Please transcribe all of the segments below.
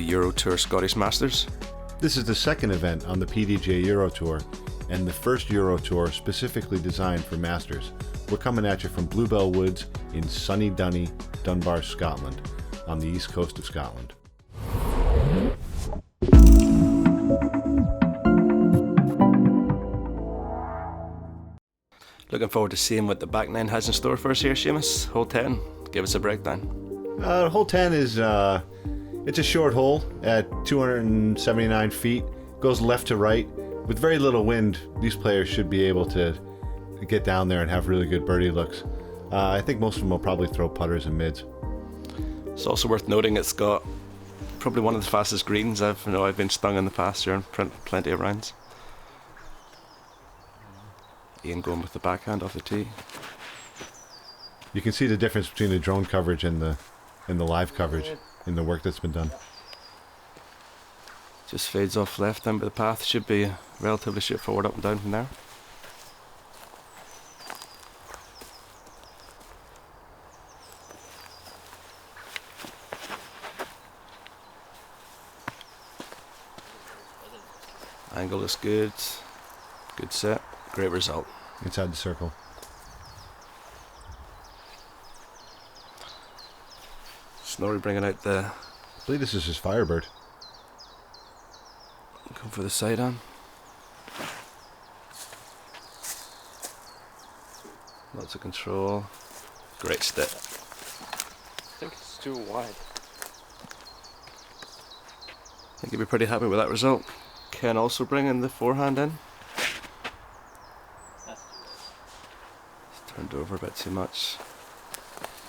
Euro Tour Scottish Masters. This is the second event on the PDGA Euro Tour and the first Euro Tour specifically designed for Masters. We're coming at you from Bluebell Woods in sunny Dunbar, Scotland, on the east coast of Scotland. Looking forward to seeing what the back nine has in store for us here, Seamus. Hole 10, give us a breakdown. Hole 10 is it's a short hole at 279 feet. Goes left to right. With very little wind, these players should be able to get down there and have really good birdie looks. I think most of them will probably throw putters and mids. It's also worth noting it's got probably one of the fastest greens I've been stung in the past here in plenty of rounds. Iain going with the backhand off the tee. You can see the difference between the drone coverage and the live coverage in the work that's been done. Just fades off left then, but the path should be relatively straightforward up and down from there. Angle is good. Good set. Great result. Inside the circle. Snorri bringing out the... I believe this is his Firebird. Come for the side on. Lots of control. Great step. I think it's too wide. I think you'll be pretty happy with that result. Ken also bringing the forehand in. It's turned over a bit too much.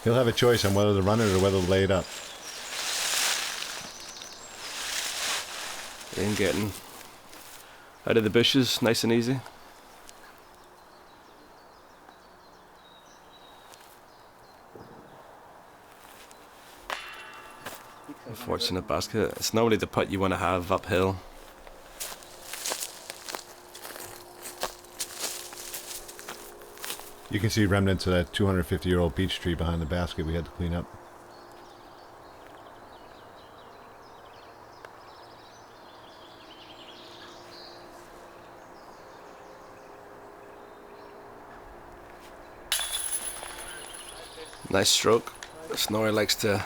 He'll have a choice on whether to run it or whether to lay it up. Iain getting out of the bushes, nice and easy. Unfortunate basket. It's normally the putt you want to have uphill. You can see remnants of that 250-year-old beech tree behind the basket we had to clean up. Nice stroke. Snorri likes to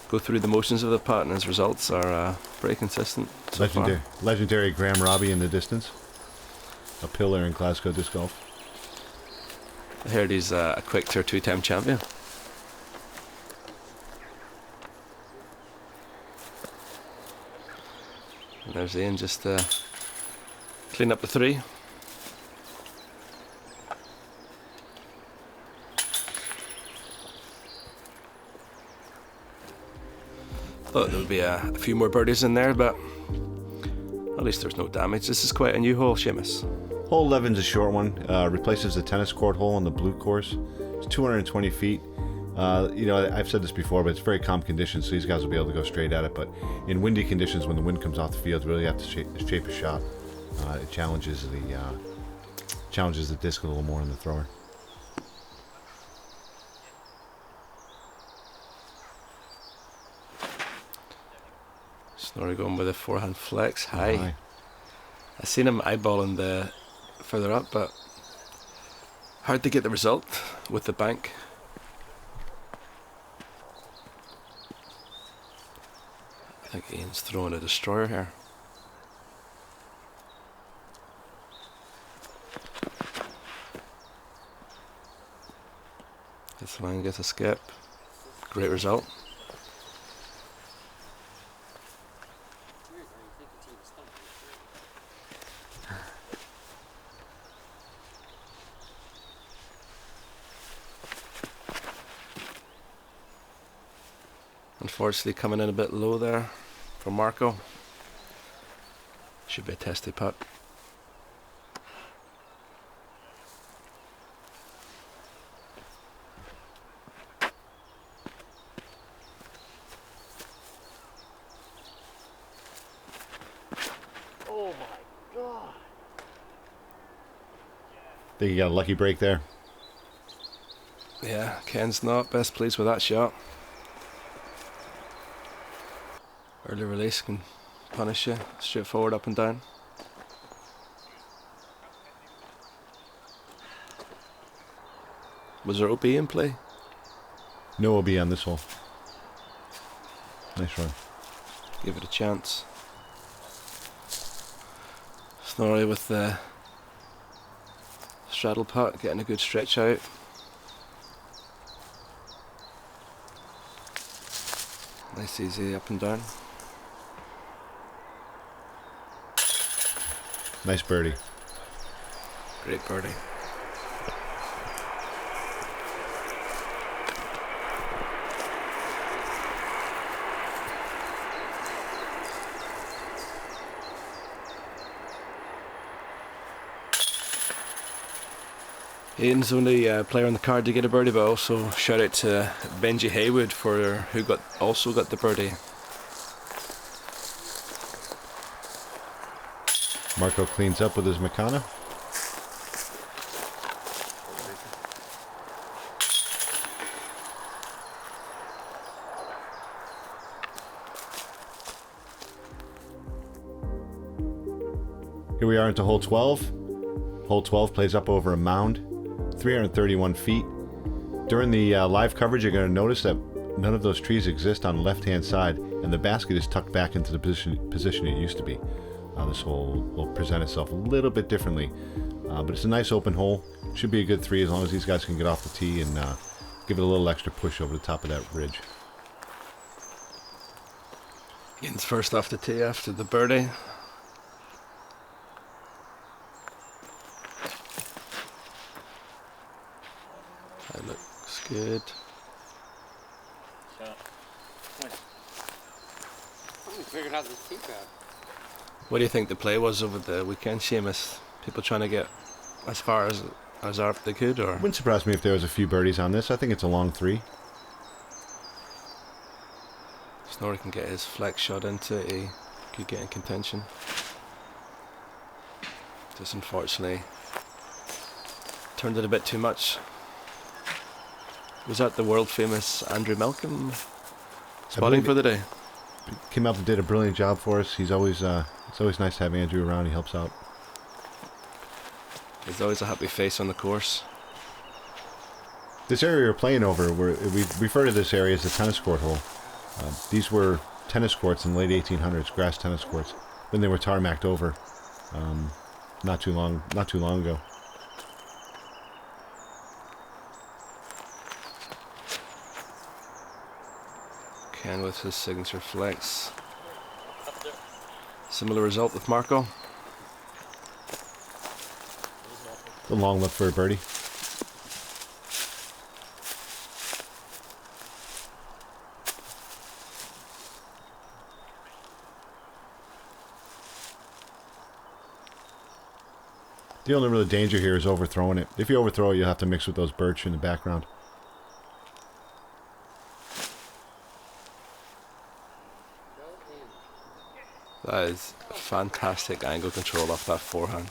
go through the motions of the putt, and his results are pretty consistent so far. Legendary Graham Robbie in the distance. A pillar in Glasgow disc golf. I heard he's a Quaich Tour 2-time champion. And there's Iain just clean up the three. Thought there would be a few more birdies in there, but at least there's no damage. This is quite a new hole, Seamus. Hole 11 is a short one. Replaces the tennis court hole on the blue course. It's 220 feet. I've said this before, but it's very calm conditions, so these guys will be able to go straight at it. But in windy conditions, when the wind comes off the field, you really have to shape a shot. It challenges the disc a little more in the thrower. Snorri going with a forehand flex high. I seen him eyeballing the further up, but hard to get the result with the bank. I think Iain's throwing a destroyer here. Gets the line, gets a skip. Great result. Unfortunately coming in a bit low there for Marko. Should be a testy putt. Oh my god. Think you got a lucky break there. Yeah, Ken's not best pleased with that shot. Early release can punish you. Straightforward up and down. Was there OB in play? No OB on this hole. Nice run. Give it a chance. Snorri with the straddle putt, getting a good stretch out. Nice easy up and down. Nice birdie. Great birdie. Iain's the only player on the card to get a birdie, but also shout out to Benji Haywood for who also got the birdie. Marko cleans up with his Makana. Here we are into hole 12. Hole 12 plays up over a mound, 331 feet. During the live coverage, you're going to notice that none of those trees exist on the left-hand side, and the basket is tucked back into the position it used to be. This hole will present itself a little bit differently, but it's a nice open hole. Should be a good 3 as long as these guys can get off the tee and give it a little extra push over the top of that ridge. Iain's first off the tee after the birdie. That looks good. Figured out this tee pad. What do you think the play was over the weekend, Seamus? People trying to get as far as up they could, or? Wouldn't surprise me if there was a few birdies on this. I think it's a long 3. Snorri can get his flex shot into it. He could get in contention. Just unfortunately turned it a bit too much. Was that the world famous Andrew Malcolm spotting for the day? Came up and did a brilliant job for us. He's always it's always nice to have Andrew around. He helps out. There's always a happy face on the course. This area we're playing over, we refer to this area as the tennis court hole. These were tennis courts in the late 1800s, grass tennis courts. Then they were tarmacked over, not too long ago. Ken with his signature flex. Similar result with Marko. A long look for a birdie. The only real danger here is overthrowing it. If you overthrow it, you'll have to mix with those birch in the background. That is fantastic angle control off that forehand.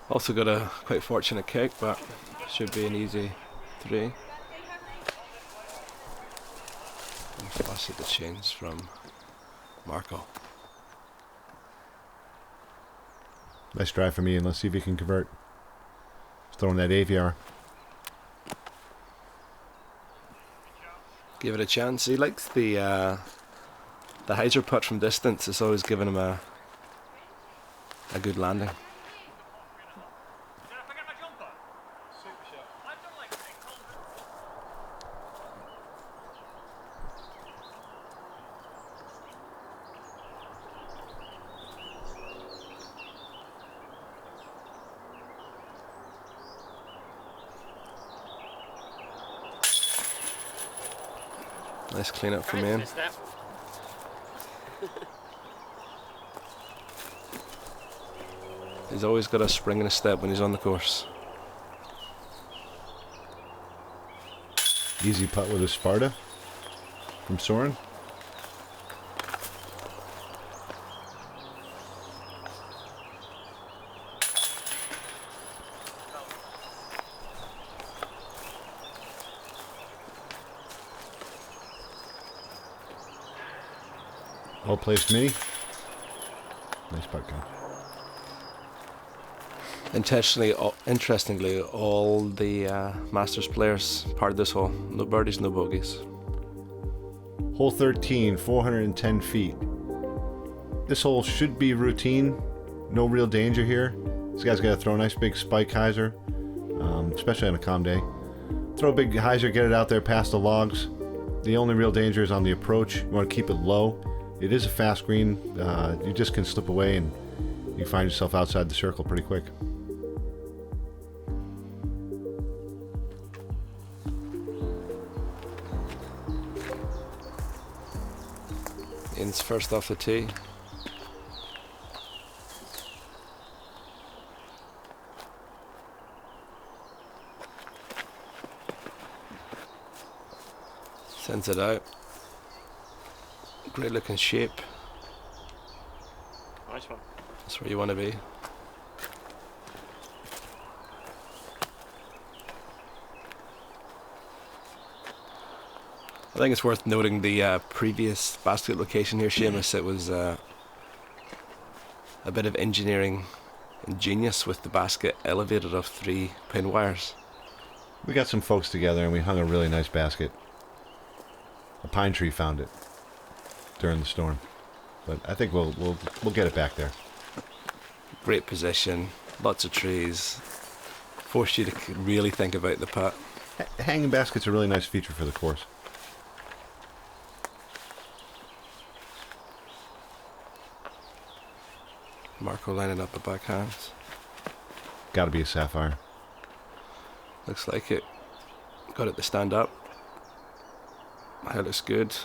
Also got a quite fortunate kick, but should be an easy 3. And fast at the chains from Marko. Nice drive from Iain. Let's see if he can convert. He's throwing that AVR. Give it a chance. He likes the hyzer putt from distance. It's always given him a good landing. Nice clean up from Iain. He's always got a spring in his step when he's on the course. Easy putt with a Sparta from Sören. Well placed mini. Nice putt, guy. Interestingly, all the Masters players part of this hole. No birdies, no bogeys. Hole 13, 410 feet. This hole should be routine. No real danger here. This guy's got to throw a nice big spike hyzer, especially on a calm day. Throw a big hyzer, get it out there past the logs. The only real danger is on the approach. You want to keep it low. It is a fast green. You just can slip away and you find yourself outside the circle pretty quick. Iain's first off the tee. Sends it out. Great looking shape. Nice one. That's where you want to be. I think it's worth noting the previous basket location here, Seamus. It was a bit of engineering and genius with the basket elevated off 3 pin wires. We got some folks together and we hung a really nice basket. A pine tree found it during the storm, but I think we'll get it back there. Great position, lots of trees. Forced you to really think about the putt. Hanging basket's a really nice feature for the course. Marko lining up a backhand. Got to be a sapphire. Looks like it. Got it to stand up. That looks good.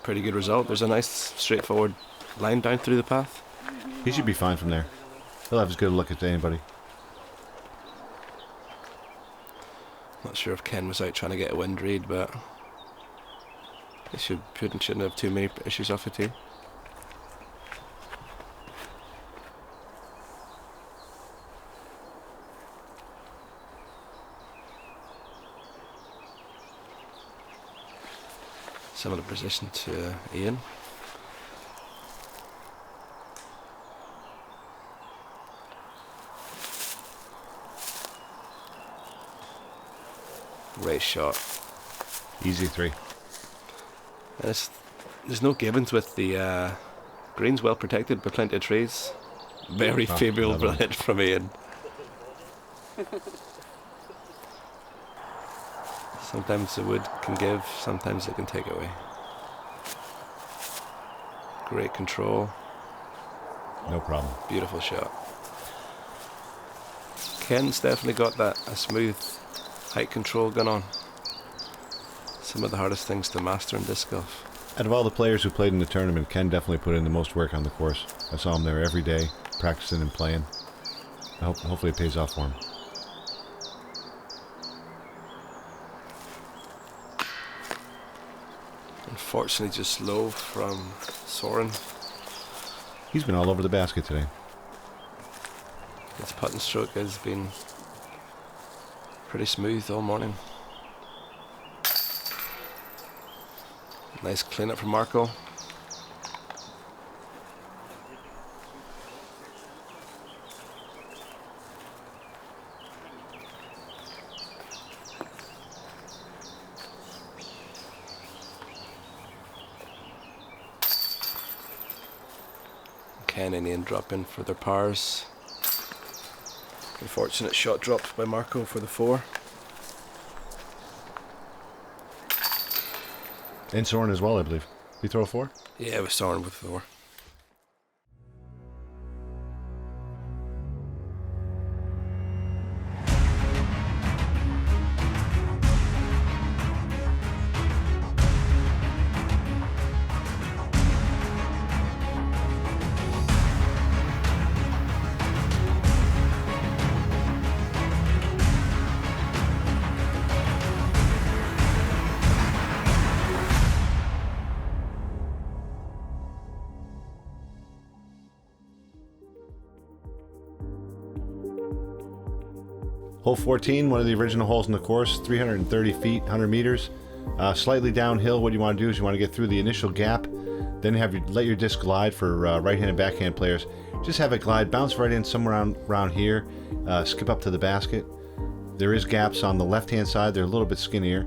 Pretty good result. There's a nice straightforward line down through the path. He should be fine from there. He'll have as good a look as anybody. Not sure if Ken was out trying to get a wind read, but he shouldn't have too many issues off the tee. Similar position to Iain. Great shot. Easy 3. And there's no givens with the greens, well protected by plenty of trees. Very favourable hit from Iain. Sometimes the wood can give, sometimes it can take away. Great control. No problem. Beautiful shot. Ken's definitely got a smooth height control going on. Some of the hardest things to master in disc golf. Out of all the players who played in the tournament, Ken definitely put in the most work on the course. I saw him there every day, practicing and playing. Hopefully it pays off for him. Unfortunately, just low from Sören. He's been all over the basket today. His putting stroke has been pretty smooth all morning. Nice cleanup from Marko. Ken and Iain drop in for their pars. Unfortunate shot dropped by Marko for the 4. And Sören as well, I believe. Did he throw a 4? Yeah, it was Sören with 4. Hole 14, one of the original holes in the course, 330 feet, 100 meters. Slightly downhill, what you want to do is you want to get through the initial gap, then let your disc glide for right-hand and backhand players. Just have it glide, bounce right in somewhere around here, skip up to the basket. There is gaps on the left-hand side. They're a little bit skinnier.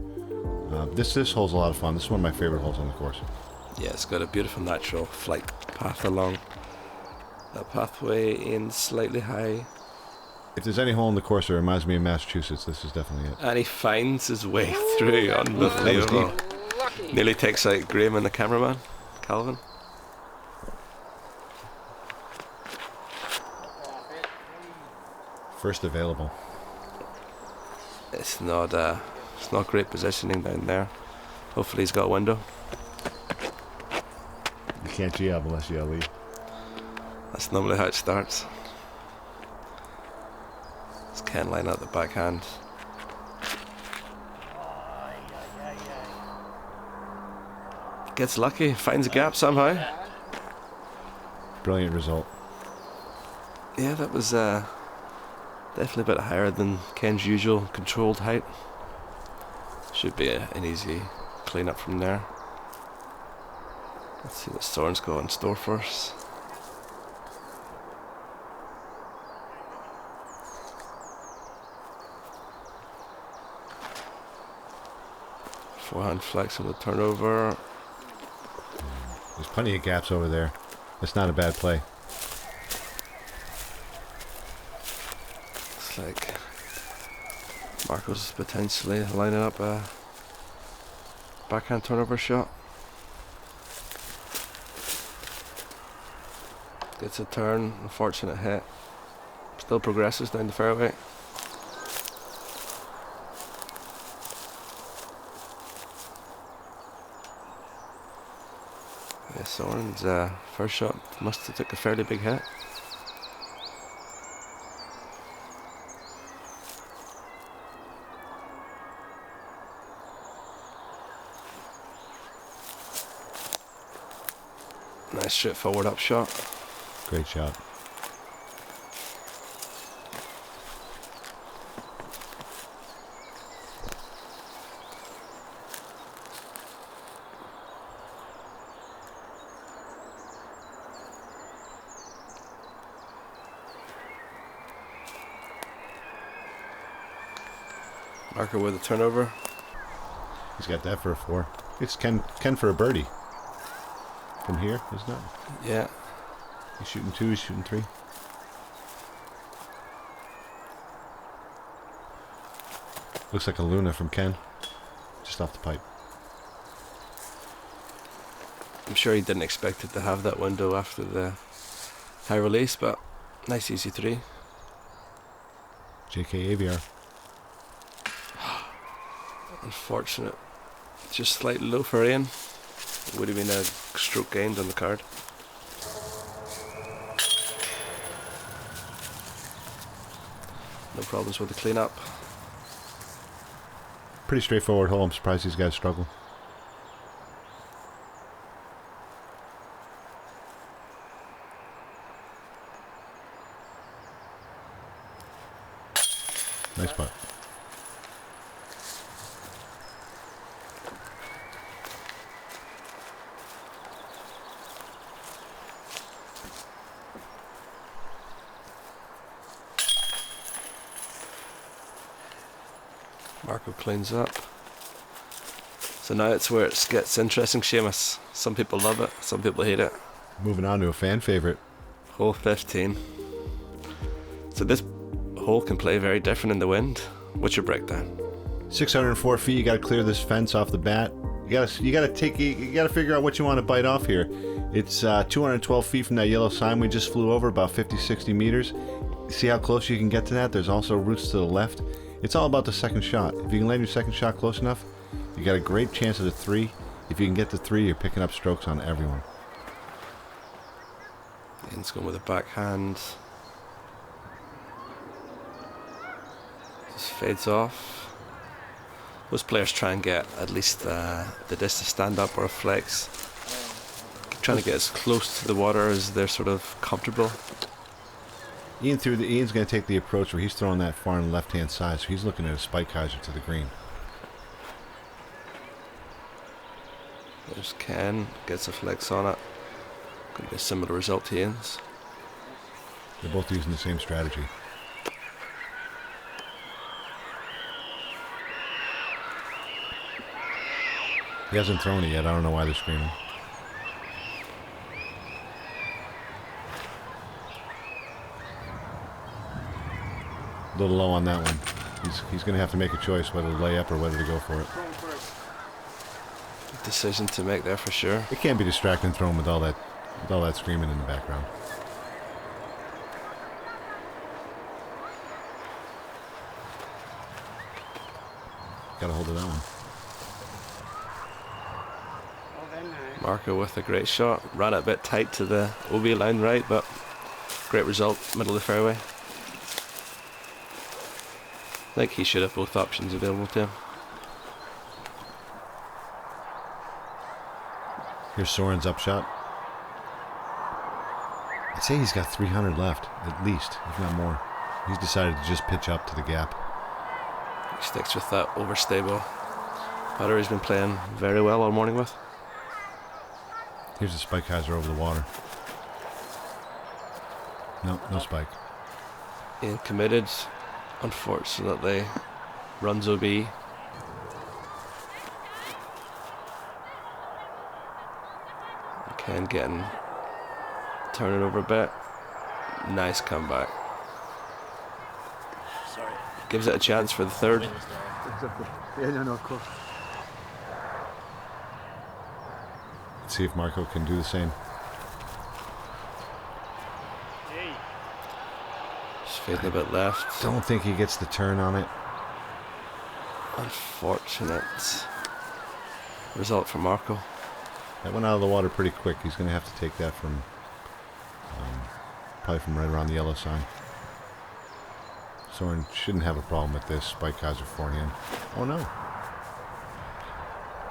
This hole's a lot of fun. This is one of my favorite holes on the course. Yeah, it's got a beautiful natural flight path along that pathway in slightly high. If there's any hole in the course that reminds me of Massachusetts, this is definitely it. And he finds his way through. Unbelievable. Nearly takes out Graham and the cameraman, Calvin. First available. It's not great positioning down there. Hopefully he's got a window. You can't G up unless you lead. That's normally how it starts. It's Ken line out the backhand. Gets lucky, finds a gap somehow. Brilliant result. Yeah, that was definitely a bit higher than Ken's usual controlled height. Should be an easy clean up from there. Let's see what Sören's got in store for us. Forehand flex on the turnover. There's plenty of gaps over there. That's not a bad play. Looks like Marko's potentially lining up a backhand turnover shot. Gets a turn, unfortunate hit. Still progresses down the fairway. Yeah, Sören's first shot must have took a fairly big hit. Nice straightforward up shot. Great shot. Marko with a turnover. He's got that for a 4. It's Ken for a birdie. From here, isn't it? Yeah. He's shooting 2, he's shooting 3. Looks like a Luna from Ken. Just off the pipe. I'm sure he didn't expect it to have that window after the high release, but nice easy 3. JK AVR. Unfortunate. Just slightly low for Iain. Would have been a stroke gained on the card. No problems with the clean-up. Pretty straightforward hole. I'm surprised these guys struggle. Nice putt. Marko cleans up. So now it's where it gets interesting, Seamus. Some people love it, some people hate it. Moving on to a fan favorite. Hole 15. So this hole can play very different in the wind. What's your breakdown? 604 feet. You got to clear this fence off the bat. You got to figure out what you want to bite off here. It's 212 feet from that yellow sign we just flew over, about 50, 60 meters. See how close you can get to that? There's also roots to the left. It's all about the second shot. If you can land your second shot close enough, you got a great chance at a 3. If you can get to 3, you're picking up strokes on everyone. Iain's going with a backhand. Just fades off. Most players try and get at least the disc to stand up or a flex. Keep trying to get as close to the water as they're sort of comfortable. Iain's going to take the approach where he's throwing that far on the left-hand side, so he's looking at a spike hyzer to the green. There's Ken, gets a flex on it. Going to be a similar result to Iain's. They're both using the same strategy. He hasn't thrown it yet. I don't know why they're screaming. A little low on that one. He's going to have to make a choice whether to lay up or whether to go for it. Decision to make there for sure. It can't be distracting throwing with all that screaming in the background. Got a hold of that one. Marko with a great shot. Ran it a bit tight to the OB line right, but great result, middle of the fairway. I think he should have both options available to him. Here's Sören's upshot. I'd say he's got 300 left, at least, if not more. He's decided to just pitch up to the gap. He sticks with that overstable putter he's been playing very well all morning with. Here's the spike hyzer over the water. No spike. Iain committed, unfortunately, runs OB. Ken getting turning over a bit. Nice comeback. Sorry. Gives it a chance for the third. Yeah, no, of course. Let's see if Marko can do the same. Just fading a bit left. Don't think he gets the turn on it. Unfortunate result for Marko. That went out of the water pretty quick. He's going to have to take that from probably from right around the yellow sign. Sören shouldn't have a problem with this. Spike hyzer forehand. Oh no.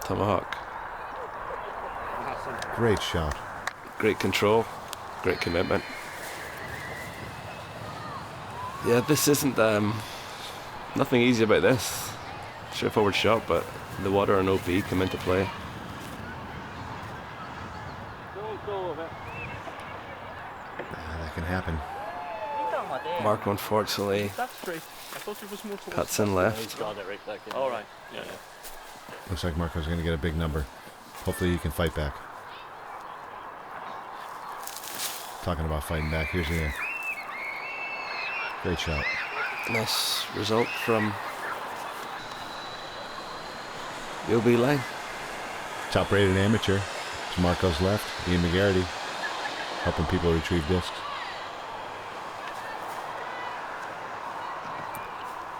Tomahawk. Great shot. Great control. Great commitment. Yeah, this isn't nothing easy about this. Straightforward shot, but the water and OB come into play. That can happen. Marko unfortunately cuts in left. All right. Yeah. Looks like Marko's going to get a big number. Hopefully he can fight back. Talking about fighting back, here's Iain. Great shot. Nice result from the OB line. Top rated amateur to Marko's left. Iain McCauley helping people retrieve discs.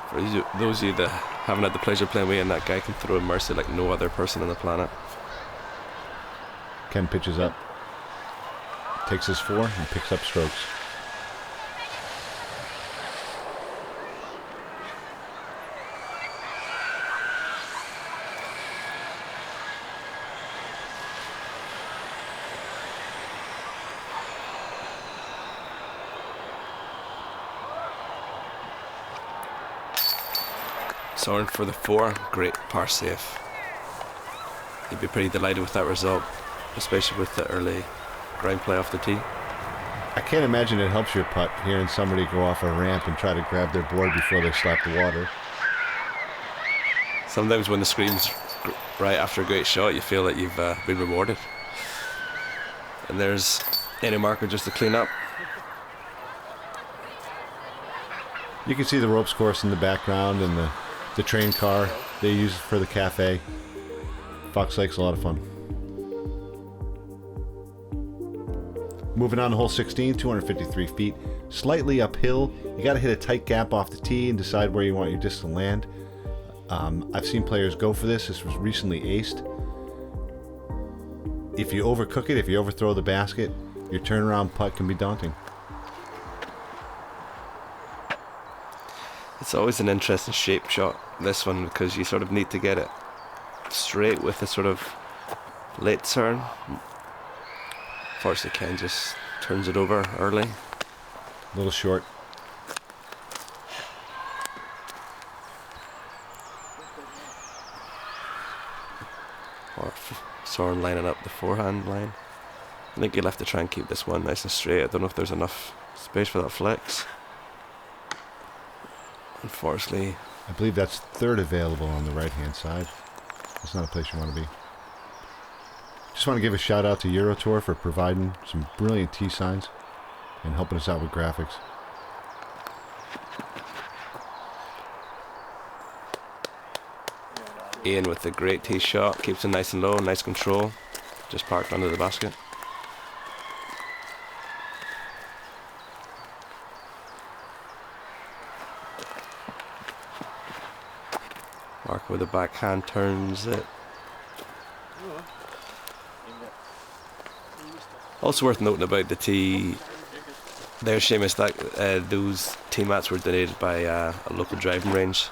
For those of you that haven't had the pleasure of playing with Iain, that guy can throw a mercy like no other person on the planet. Ken pitches up. Takes his 4 and picks up strokes. Sören for the 4, great par safe. He'd be pretty delighted with that result, especially with the early ground play off the tee. I can't imagine it helps your putt hearing somebody go off a ramp and try to grab their board before they slap the water. Sometimes when the scream's right after a great shot, you feel that you've been rewarded. And there's any Marko just to clean up. You can see the ropes course in the background and the train car they use for the cafe. Fox Lake's a lot of fun. Moving on to hole 16, 253 feet, slightly uphill. You got to hit a tight gap off the tee and decide where you want your disc to land. I've seen players go for this. This was recently aced. If you overcook it, if you overthrow the basket, your turnaround putt can be daunting. It's always an interesting shape shot, this one, because you sort of need to get it straight with a sort of late turn. Unfortunately, Ken just turns it over early. A little short. Sören lining up the forehand line. I think you'll have to try and keep this one nice and straight. I don't know if there's enough space for that flex. Unfortunately, I believe that's third available on the right-hand side. That's not a place you want to be. Just want to give a shout out to Euro Tour for providing some brilliant tee signs and helping us out with graphics. Iain with the great tee shot, keeps it nice and low, nice control. Just parked under the basket. Marko with the backhand turns it. Also worth noting about the tee there, Seamus, that those tee mats were donated by a local driving range.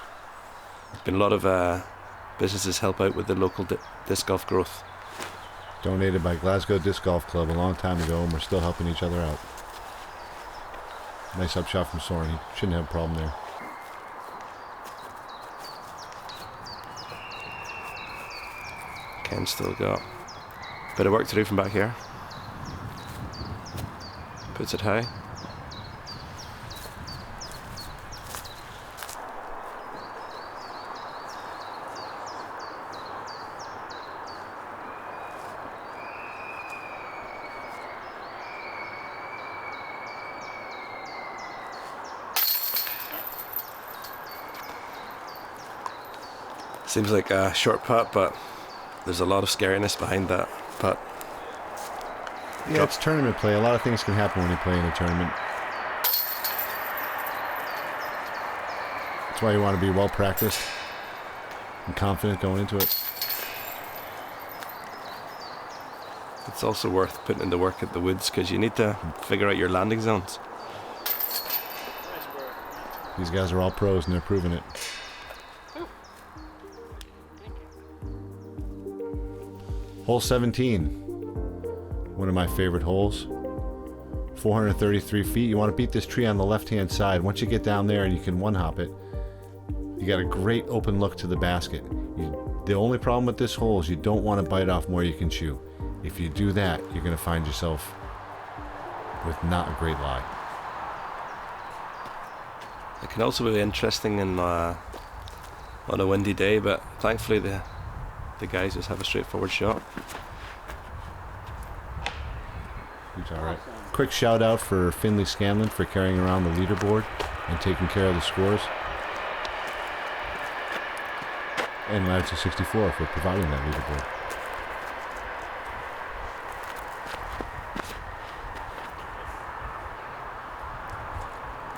There's been a lot of businesses help out with the local disc golf growth. Donated by Glasgow Disc Golf Club a long time ago, and we're still helping each other out. Nice upshot from Sören. He shouldn't have a problem there. Ken's still got a bit of work to do from back here. Puts it high. Seems like a short putt, but there's a lot of scariness behind that putt. Yeah, it's tournament play. A lot of things can happen when you play in a tournament. That's why you want to be well practiced and confident going into it. It's also worth putting in the work at the woods because you need to figure out your landing zones. These guys are all pros and they're proving it. Hole 17, one of my favorite holes. 433 feet. You want to beat this tree on the left-hand side. Once you get down there and you can one-hop it, you got a great open look to the basket. The only problem with this hole is you don't want to bite off more you can chew. If you do that, you're going to find yourself with not a great lie. It can also be interesting on a windy day, but thankfully the guys just have a straightforward shot. He's all right. Quick shout out for Finley Scanlon for carrying around the leaderboard and taking care of the scores. And Narits 64 for providing that leaderboard.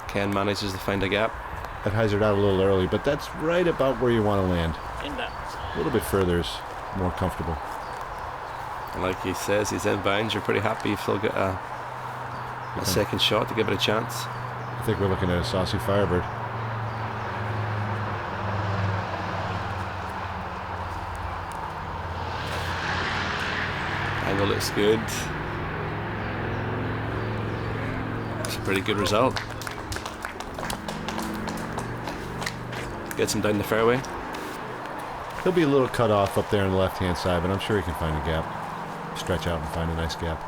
Ken manages to find a gap. That hyzered out a little early, but that's right about where you want to land. In that. A little bit further is more comfortable. And like he says, he's inbounds. You're pretty happy you've still got a second shot to give it a chance. I think we're looking at a saucy Firebird. Angle looks good. It's a pretty good result. Gets him down the fairway. He'll be a little cut off up there on the left-hand side, but I'm sure he can find a gap. Stretch out and find a nice gap.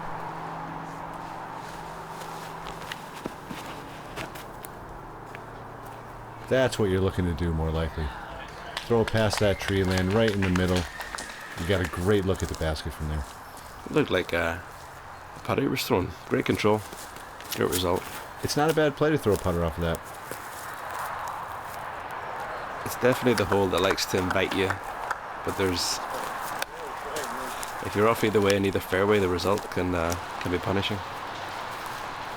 That's what you're looking to do more likely. Throw it past that tree, land right in the middle. You got a great look at the basket from there. It looked like a putter was thrown. Great control. Great result. It's not a bad play to throw a putter off of that. It's definitely the hole that likes to invite you, but if you're off either way in either fairway, the result can be punishing.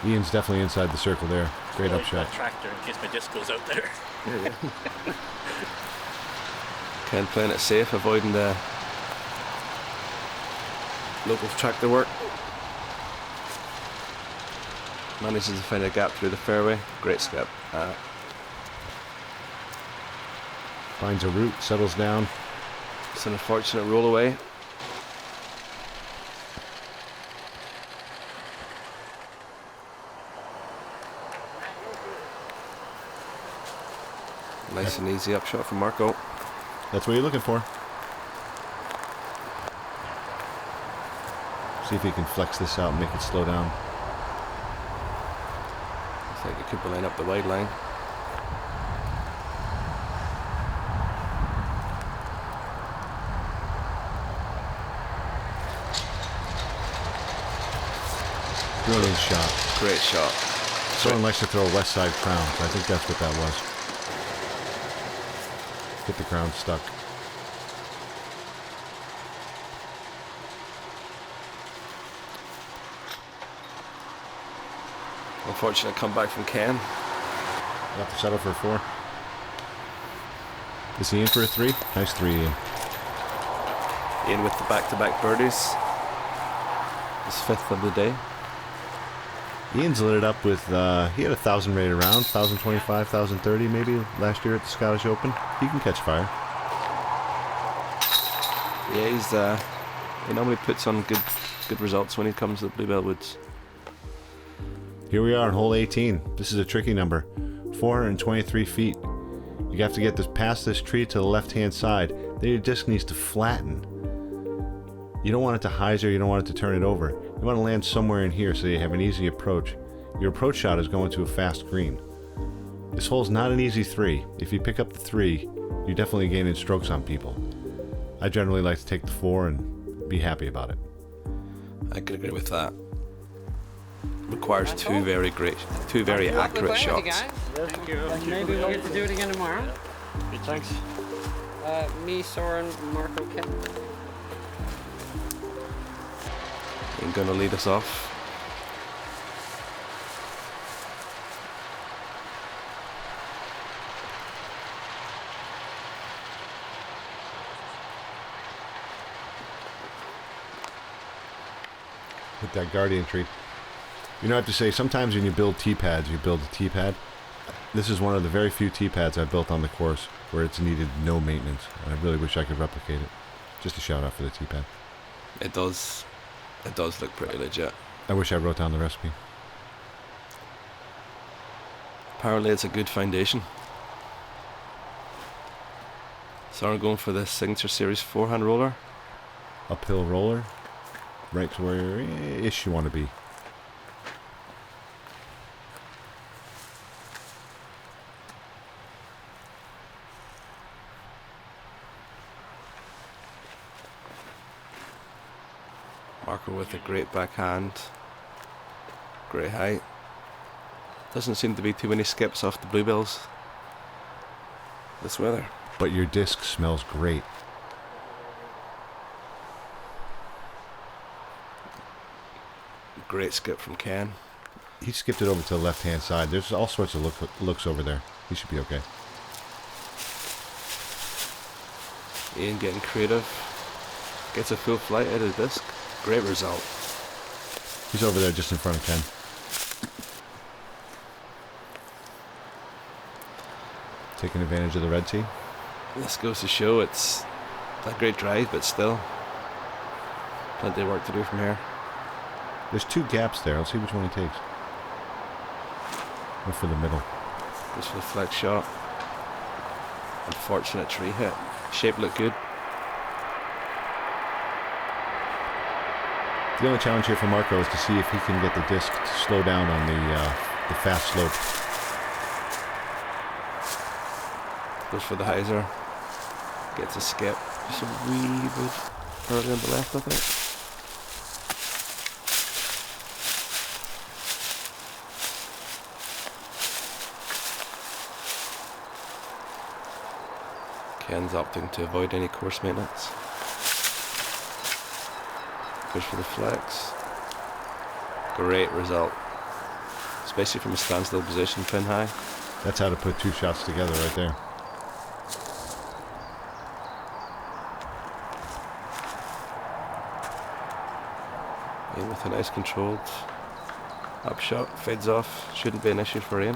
Iain's definitely inside the circle there. Great upshot. Tractor in case my disc goes out there. Ken playing it safe, avoiding the local tractor work. Manages to find a gap through the fairway. Great skip. Finds a root, settles down. It's an unfortunate roll away. Nice and easy upshot from Marko. That's what you're looking for. See if he can flex this out and make it slow down. Looks like he could be line up the wide line. Brilliant shot. Great shot. Sören likes to throw a west side crown, so I think that's what that was. Get the crown stuck. Unfortunate comeback from Ken. Have to settle for a 4. Is he in for a 3? Nice 3, Iain. Iain with the back-to-back birdies. His 5th of the day. Ian's lit it up with, he had 1,000 rated around, 1,025, 1,030 maybe last year at the Scottish Open. He can catch fire. Yeah, he normally puts on good results when he comes to the Bluebell Woods. Here we are on hole 18. This is a tricky number. 423 feet. You have to get this past this tree to the left-hand side. Then your disc needs to flatten. You don't want it to hyzer, you don't want it to turn it over. You want to land somewhere in here so you have an easy approach. Your approach shot is going to a fast green. This hole's not an easy 3. If you pick up the 3, you're definitely gaining strokes on people. I generally like to take the 4 and be happy about it. I could agree with that. Requires two very accurate shots. Thank you. Maybe we'll get to do it again tomorrow. Thanks. Me, Sören, Marko, Kevin. Ain't gonna lead us off. Hit that guardian tree. You know, I have to say, sometimes when you build tee pads, you build a tee pad. This is one of the very few tee pads I've built on the course where it's needed no maintenance. And I really wish I could replicate it. Just a shout out for the tee pad. It does look pretty legit. I wish I wrote down the recipe. Apparently it's a good foundation. Sören going for the Signature Series forehand roller. Uphill roller. Right to where ish you want to be. Marko with a great backhand. Great height. Doesn't seem to be too many skips off the Bluebells this weather. But your disc smells great. Great skip from Ken. He skipped it over to the left-hand side. There's all sorts of looks over there. He should be okay. Iain getting creative. Gets a full flight out of the disc. Great result. He's over there just in front of Ken. Taking advantage of the red tee. This goes to show it's a great drive, but still plenty of work to do from here. There's 2 gaps there. Let's see which one he takes. Go for the middle. Goes for the flex shot. Unfortunate tree hit. Shape looked good. The only challenge here for Marko is to see if he can get the disc to slow down on the fast slope. Goes for the hyzer. Gets a skip. Just a wee bit further on the left, I think. Ken's opting to avoid any course maintenance. Goes for the flex. Great result. Especially from a standstill position, pin high. That's how to put 2 shots together right there. Iain with a nice controlled up shot. Fades off. Shouldn't be an issue for Iain.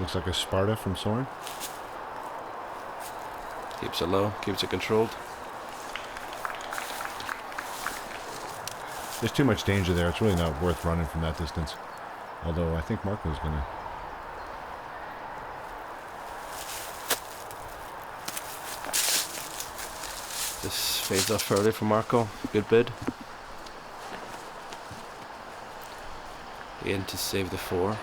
Looks like a Sparta from Sören. Keeps it low, keeps it controlled. There's too much danger there. It's really not worth running from that distance. Although I think Marko's going to... This fades off early for Marko. Good bid. Iain to save the 4.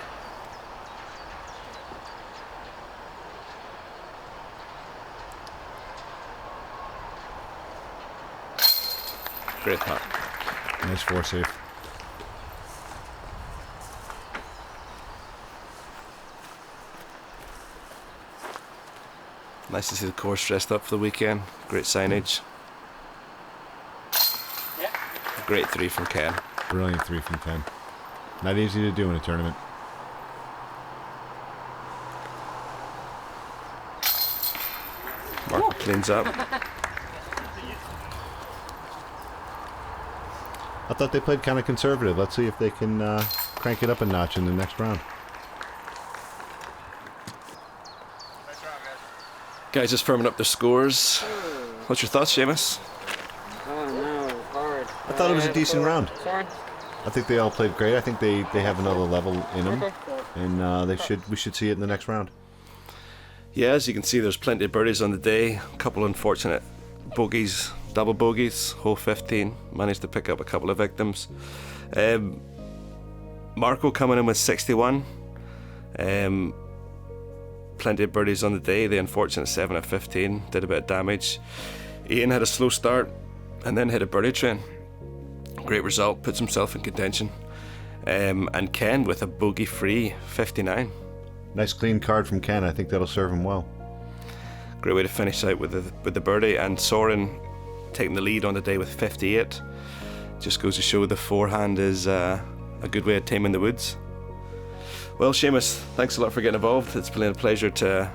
Great putt. Nice 4 save. Nice to see the course dressed up for the weekend. Great signage. Yeah. Great 3 from Ken. Brilliant 3 from 10. Not easy to do in a tournament. Marko cleans up. I thought they played kind of conservative. Let's see if they can crank it up a notch in the next round. Guys just firming up their scores. What's your thoughts, Seamus? Oh no, hard. I thought it was a decent round. Sorry. I think they all played great. I think they have another level in them, and we should see it in the next round. Yeah, as you can see, there's plenty of birdies on the day. A couple unfortunate bogeys, double bogeys. Hole 15 managed to pick up a couple of victims. Marko coming in with 61. Plenty of birdies on the day. The unfortunate 7 of 15 did a bit of damage. Iain had a slow start and then hit a birdie train. Great result, puts himself in contention. And Ken with a bogey-free 59. Nice clean card from Ken. I think that'll serve him well. Great way to finish out with the birdie. And Sören taking the lead on the day with 58. Just goes to show the forehand is a good way of taming the woods. Well, Seamus, thanks a lot for getting involved. It's been a pleasure to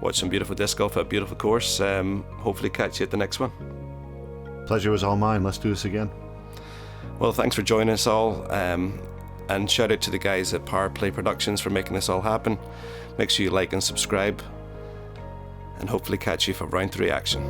watch some beautiful disc golf at a beautiful course. Hopefully catch you at the next one. Pleasure was all mine. Let's do this again. Well, thanks for joining us all. And shout out to the guys at Power Play Productions for making this all happen. Make sure you like and subscribe. And hopefully catch you for round 3 action.